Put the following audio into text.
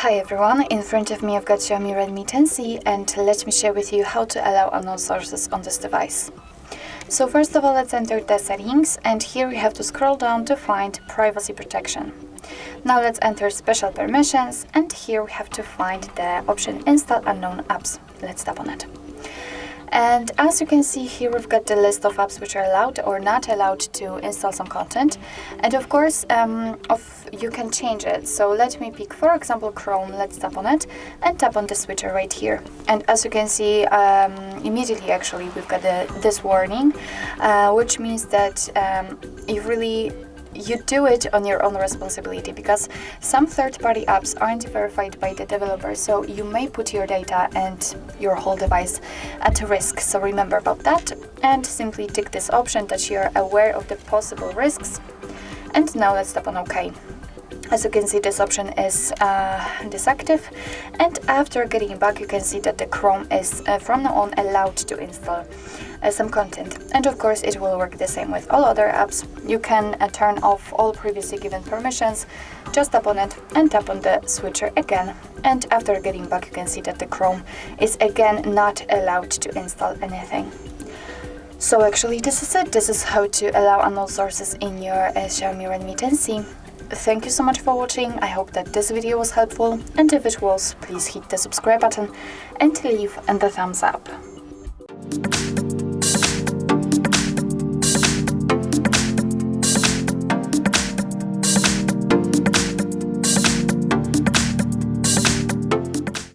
Hi everyone, in front of me I've got Xiaomi Redmi 10C and let me share with you how to allow unknown sources on this device. So first of all, let's enter the settings, and here we have to scroll down to find privacy protection. Now let's enter special permissions, and here we have to find the option install unknown apps. Let's tap on it. And as you can see here, we've got the list of apps which are allowed or not allowed to install some content. And of course, you can change it. So let me pick, for example, Chrome. Let's tap on it and tap on the switcher right here. And as you can see, immediately actually, we've got this warning, which means that you do it on your own responsibility, because some third-party apps aren't verified by the developer, so you may put your data and your whole device at risk. So remember about that and simply tick this option that you're aware of the possible risks. And now let's tap on OK. As you can see, this option is disactive, and after getting back you can see that the Chrome is from now on allowed to install some content. And of course it will work the same with all other apps. You can turn off all previously given permissions, just tap on it and tap on the switcher again, and after getting back you can see that the Chrome is again not allowed to install anything. So actually this is it. This is how to allow unknown sources in your Xiaomi Redmi 10C. Thank you so much for watching. I hope that this video was helpful, and if it was, please hit the subscribe button and leave the thumbs up.